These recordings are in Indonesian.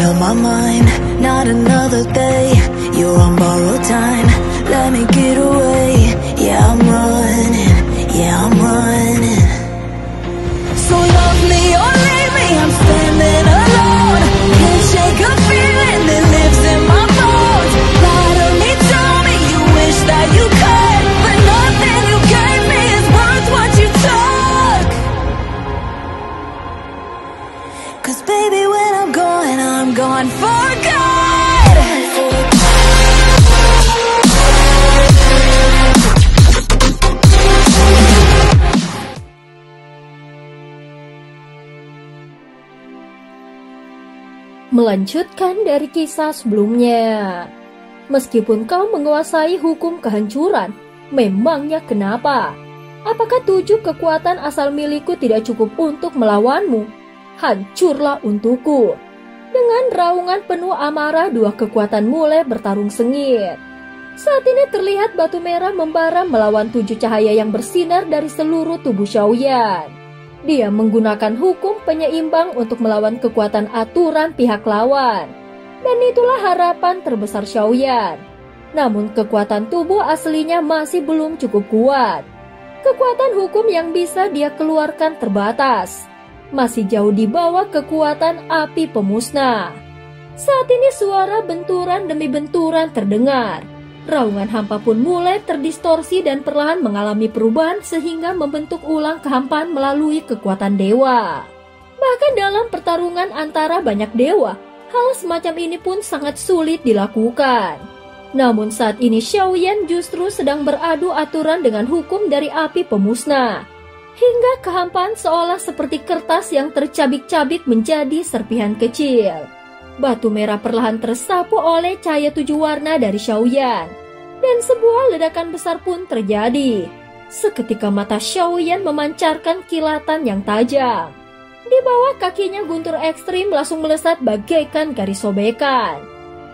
made up my mind, not another day. You're on borrowed time, let me get away. Yeah, I'm running, yeah, I'm running. So love me or leave me, I'm standing alone. Can't shake a feeling that lives in my bones. Lie to me, tell me you wish that you could, but nothing you gave me is worth what you took. 'Cause baby, when I'm gone for good. Melanjutkan dari kisah sebelumnya. Meskipun kau menguasai hukum kehancuran, memangnya kenapa? Apakah 7 kekuatan asal milikku tidak cukup untuk melawanmu? Hancurlah untukku. Dengan raungan penuh amarah, 2 kekuatan mulai bertarung sengit. Saat ini terlihat batu merah membara melawan 7 cahaya yang bersinar dari seluruh tubuh Xiaoyan. Dia menggunakan hukum penyeimbang untuk melawan kekuatan aturan pihak lawan. Dan itulah harapan terbesar Xiaoyan. Namun kekuatan tubuh aslinya masih belum cukup kuat. Kekuatan hukum yang bisa dia keluarkan terbatas. Masih jauh di bawah kekuatan api pemusnah. Saat ini suara benturan demi benturan terdengar. Raungan hampa pun mulai terdistorsi dan perlahan mengalami perubahan sehingga membentuk ulang kehampaan melalui kekuatan dewa. Bahkan dalam pertarungan antara banyak dewa, hal semacam ini pun sangat sulit dilakukan. Namun saat ini Xiaoyan justru sedang beradu aturan dengan hukum dari api pemusnah. Hingga kehampaan seolah seperti kertas yang tercabik-cabik menjadi serpihan kecil. Batu merah perlahan tersapu oleh cahaya 7 warna dari Xiaoyan. Dan sebuah ledakan besar pun terjadi. Seketika mata Xiaoyan memancarkan kilatan yang tajam. Di bawah kakinya guntur ekstrim langsung melesat bagaikan garis sobekan.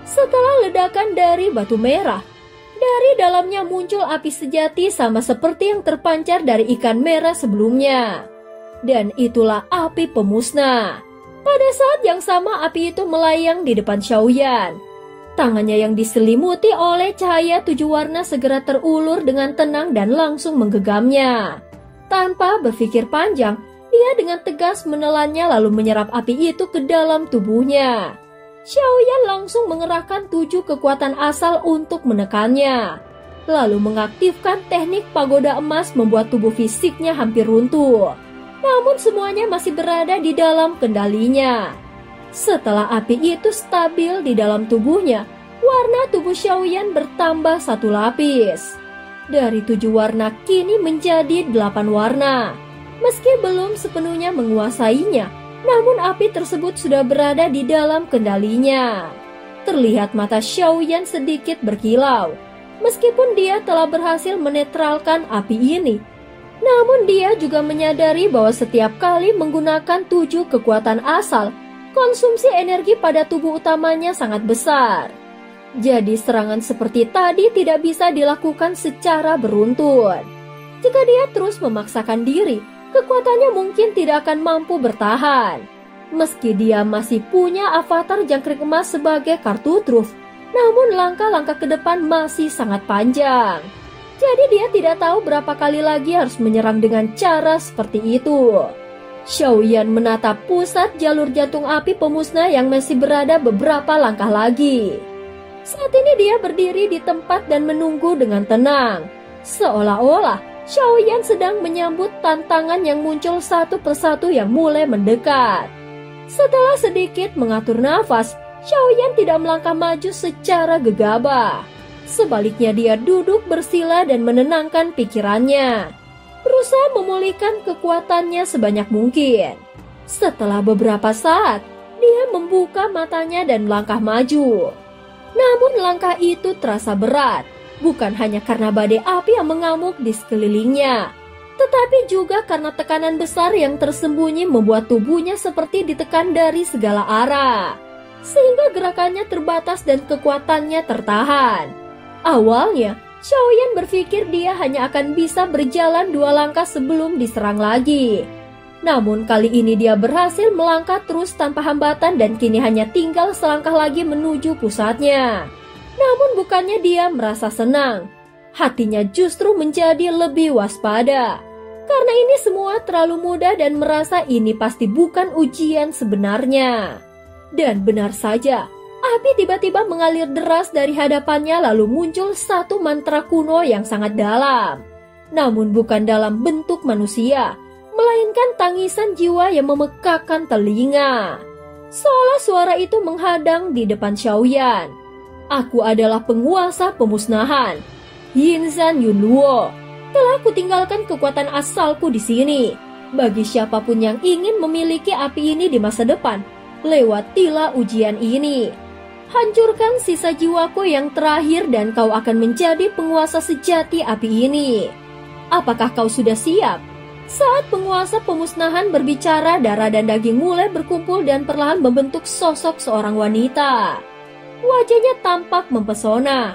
Setelah ledakan dari batu merah, dari dalamnya muncul api sejati sama seperti yang terpancar dari ikan merah sebelumnya. Dan itulah api pemusnah. Pada saat yang sama api itu melayang di depan Xiaoyan. Tangannya yang diselimuti oleh cahaya 7 warna segera terulur dengan tenang dan langsung menggenggamnya. Tanpa berpikir panjang, dia dengan tegas menelannya lalu menyerap api itu ke dalam tubuhnya. Xiaoyan langsung mengerahkan 7 kekuatan asal untuk menekannya. Lalu mengaktifkan teknik pagoda emas membuat tubuh fisiknya hampir runtuh. Namun semuanya masih berada di dalam kendalinya. Setelah api itu stabil di dalam tubuhnya, warna tubuh Xiaoyan bertambah 1 lapis. Dari 7 warna kini menjadi 8 warna. Meski belum sepenuhnya menguasainya, namun api tersebut sudah berada di dalam kendalinya. Terlihat mata Xiaoyan sedikit berkilau. Meskipun dia telah berhasil menetralkan api ini, namun dia juga menyadari bahwa setiap kali menggunakan 7 kekuatan asal, konsumsi energi pada tubuh utamanya sangat besar. Jadi serangan seperti tadi tidak bisa dilakukan secara beruntun. Jika dia terus memaksakan diri, kekuatannya mungkin tidak akan mampu bertahan. Meski dia masih punya avatar jangkrik emas sebagai kartu truf, namun langkah-langkah ke depan masih sangat panjang. Jadi dia tidak tahu berapa kali lagi harus menyerang dengan cara seperti itu. Xiaoyan menatap pusat jalur jantung api pemusnah yang masih berada beberapa langkah lagi. Saat ini dia berdiri di tempat dan menunggu dengan tenang. Seolah-olah Xiaoyan sedang menyambut tantangan yang muncul satu persatu yang mulai mendekat. Setelah sedikit mengatur nafas, Xiaoyan tidak melangkah maju secara gegabah. Sebaliknya dia duduk bersila dan menenangkan pikirannya, berusaha memulihkan kekuatannya sebanyak mungkin. Setelah beberapa saat, dia membuka matanya dan melangkah maju. Namun langkah itu terasa berat, bukan hanya karena badai api yang mengamuk di sekelilingnya, tetapi juga karena tekanan besar yang tersembunyi membuat tubuhnya seperti ditekan dari segala arah, sehingga gerakannya terbatas dan kekuatannya tertahan. Awalnya, Xiaoyan berpikir dia hanya akan bisa berjalan 2 langkah sebelum diserang lagi. Namun kali ini dia berhasil melangkah terus tanpa hambatan dan kini hanya tinggal selangkah lagi menuju pusatnya. Namun bukannya dia merasa senang, hatinya justru menjadi lebih waspada. Karena ini semua terlalu mudah dan merasa ini pasti bukan ujian sebenarnya. Dan benar saja, api tiba-tiba mengalir deras dari hadapannya lalu muncul satu mantra kuno yang sangat dalam. Namun bukan dalam bentuk manusia, melainkan tangisan jiwa yang memekakkan telinga. Seolah suara itu menghadang di depan Xiaoyan. Aku adalah penguasa pemusnahan, Yinzan Yunluo. Telah kutinggalkan kekuatan asalku di sini. Bagi siapapun yang ingin memiliki api ini di masa depan, lewatilah ujian ini. Hancurkan sisa jiwaku yang terakhir dan kau akan menjadi penguasa sejati api ini. Apakah kau sudah siap? Saat penguasa pemusnahan berbicara, darah dan daging mulai berkumpul dan perlahan membentuk sosok seorang wanita. Wajahnya tampak mempesona,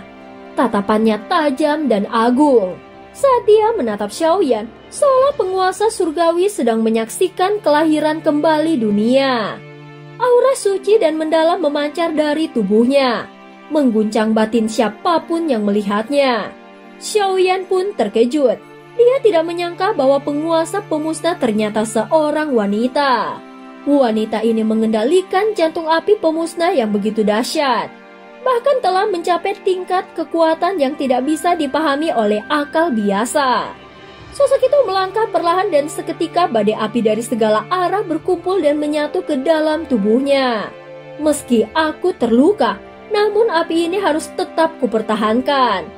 tatapannya tajam dan agung. Saat dia menatap Xiaoyan, seolah penguasa surgawi sedang menyaksikan kelahiran kembali dunia. Aura suci dan mendalam memancar dari tubuhnya, mengguncang batin siapapun yang melihatnya. Xiaoyan pun terkejut. Dia tidak menyangka bahwa penguasa pemusnah ternyata seorang wanita. Wanita ini mengendalikan jantung api pemusnah yang begitu dahsyat. Bahkan telah mencapai tingkat kekuatan yang tidak bisa dipahami oleh akal biasa. Sosok itu melangkah perlahan dan seketika badai api dari segala arah berkumpul dan menyatu ke dalam tubuhnya. Meski aku terluka, namun api ini harus tetap kupertahankan.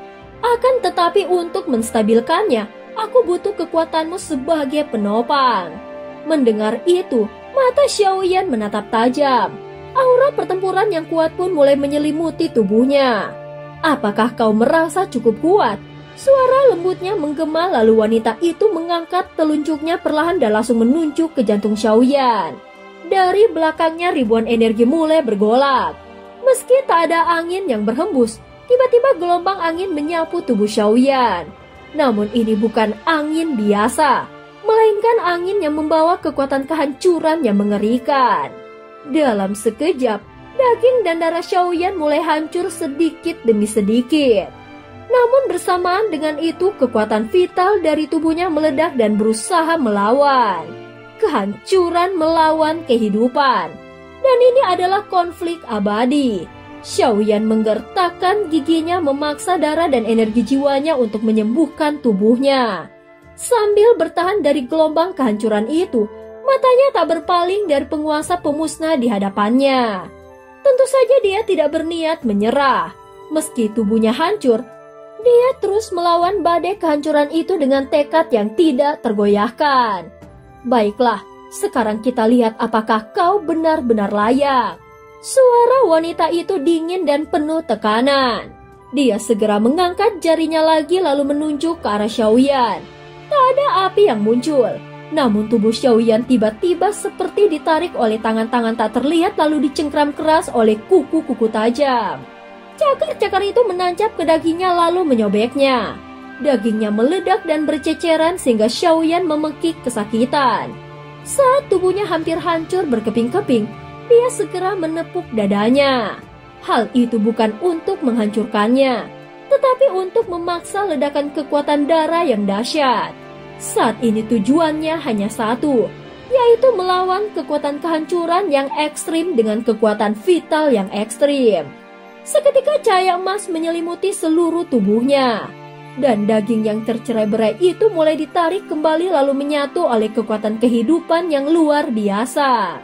Akan tetapi untuk menstabilkannya, aku butuh kekuatanmu sebagai penopang. Mendengar itu, mata Xiaoyan menatap tajam. Aura pertempuran yang kuat pun mulai menyelimuti tubuhnya. Apakah kau merasa cukup kuat? Suara lembutnya menggema lalu wanita itu mengangkat telunjuknya perlahan dan langsung menunjuk ke jantung Xiaoyan. Dari belakangnya ribuan energi mulai bergolak. Meski tak ada angin yang berhembus, tiba-tiba gelombang angin menyapu tubuh Xiaoyan. Namun ini bukan angin biasa, melainkan angin yang membawa kekuatan kehancuran yang mengerikan. Dalam sekejap, daging dan darah Xiaoyan mulai hancur sedikit demi sedikit. Namun bersamaan dengan itu, kekuatan vital dari tubuhnya meledak dan berusaha melawan. Kehancuran melawan kehidupan. Dan ini adalah konflik abadi. Xiaoyan menggertakkan giginya memaksa darah dan energi jiwanya untuk menyembuhkan tubuhnya. Sambil bertahan dari gelombang kehancuran itu, matanya tak berpaling dari penguasa pemusnah di hadapannya. Tentu saja dia tidak berniat menyerah. Meski tubuhnya hancur, dia terus melawan badai kehancuran itu dengan tekad yang tidak tergoyahkan. Baiklah, sekarang kita lihat apakah kau benar-benar layak. Suara wanita itu dingin dan penuh tekanan. Dia segera mengangkat jarinya lagi lalu menunjuk ke arah Xiaoyan. Tak ada api yang muncul. Namun tubuh Xiaoyan tiba-tiba seperti ditarik oleh tangan-tangan tak terlihat lalu dicengkram keras oleh kuku-kuku tajam. Cakar-cakar itu menancap ke dagingnya lalu menyobeknya. Dagingnya meledak dan berceceran sehingga Xiaoyan memekik kesakitan. Saat tubuhnya hampir hancur berkeping-keping, dia segera menepuk dadanya. Hal itu bukan untuk menghancurkannya, tetapi untuk memaksa ledakan kekuatan darah yang dahsyat. Saat ini tujuannya hanya satu, yaitu melawan kekuatan kehancuran yang ekstrim dengan kekuatan vital yang ekstrim. Seketika cahaya emas menyelimuti seluruh tubuhnya, dan daging yang tercerai-berai itu mulai ditarik kembali lalu menyatu oleh kekuatan kehidupan yang luar biasa.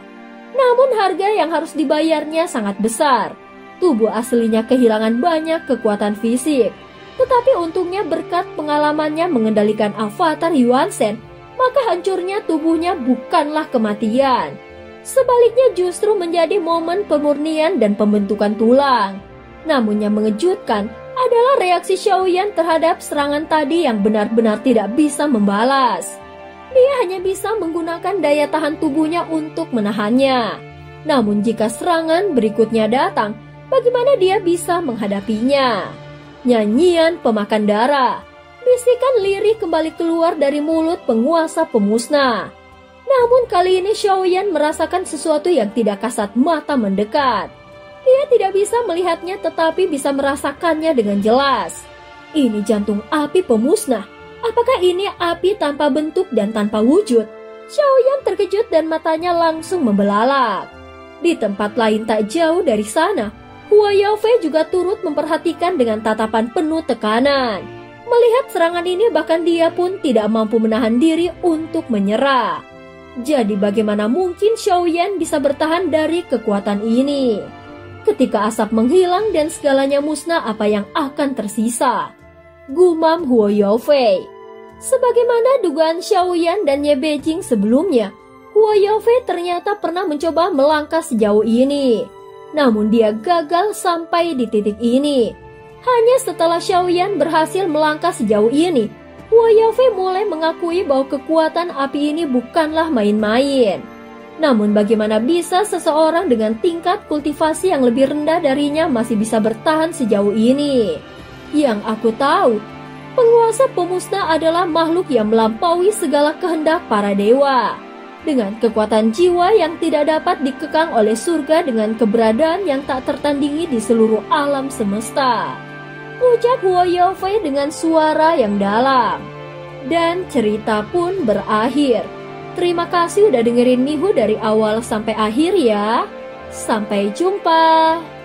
Namun harga yang harus dibayarnya sangat besar. Tubuh aslinya kehilangan banyak kekuatan fisik. Tetapi untungnya berkat pengalamannya mengendalikan avatar Yuan Shen, maka hancurnya tubuhnya bukanlah kematian. Sebaliknya justru menjadi momen pemurnian dan pembentukan tulang. Namun yang mengejutkan adalah reaksi Xiaoyan terhadap serangan tadi yang benar-benar tidak bisa membalas. Dia hanya bisa menggunakan daya tahan tubuhnya untuk menahannya. Namun jika serangan berikutnya datang, bagaimana dia bisa menghadapinya? Nyanyian pemakan darah. Bisikan lirih kembali keluar dari mulut penguasa pemusnah. Namun kali ini Xiaoyan merasakan sesuatu yang tidak kasat mata mendekat. Dia tidak bisa melihatnya tetapi bisa merasakannya dengan jelas. Ini jantung api pemusnah. Apakah ini api tanpa bentuk dan tanpa wujud? Xiaoyan terkejut dan matanya langsung membelalak. Di tempat lain tak jauh dari sana, Huo Yaofei juga turut memperhatikan dengan tatapan penuh tekanan. Melihat serangan ini bahkan dia pun tidak mampu menahan diri untuk menyerah. Jadi bagaimana mungkin Xiaoyan bisa bertahan dari kekuatan ini? Ketika asap menghilang dan segalanya musnah, apa yang akan tersisa? Gumam Huo Yaofei. Sebagaimana dugaan Xiaoyan dan Ye Beijing sebelumnya, Huo Yaofei ternyata pernah mencoba melangkah sejauh ini. Namun dia gagal sampai di titik ini. Hanya setelah Xiaoyan berhasil melangkah sejauh ini, Huo Yaofei mulai mengakui bahwa kekuatan api ini bukanlah main-main. Namun bagaimana bisa seseorang dengan tingkat kultivasi yang lebih rendah darinya masih bisa bertahan sejauh ini? Yang aku tahu, penguasa pemusnah adalah makhluk yang melampaui segala kehendak para dewa. Dengan kekuatan jiwa yang tidak dapat dikekang oleh surga dengan keberadaan yang tak tertandingi di seluruh alam semesta. Ucap Huo Yaofei dengan suara yang dalam. Dan cerita pun berakhir. Terima kasih udah dengerin Mihu dari awal sampai akhir ya. Sampai jumpa.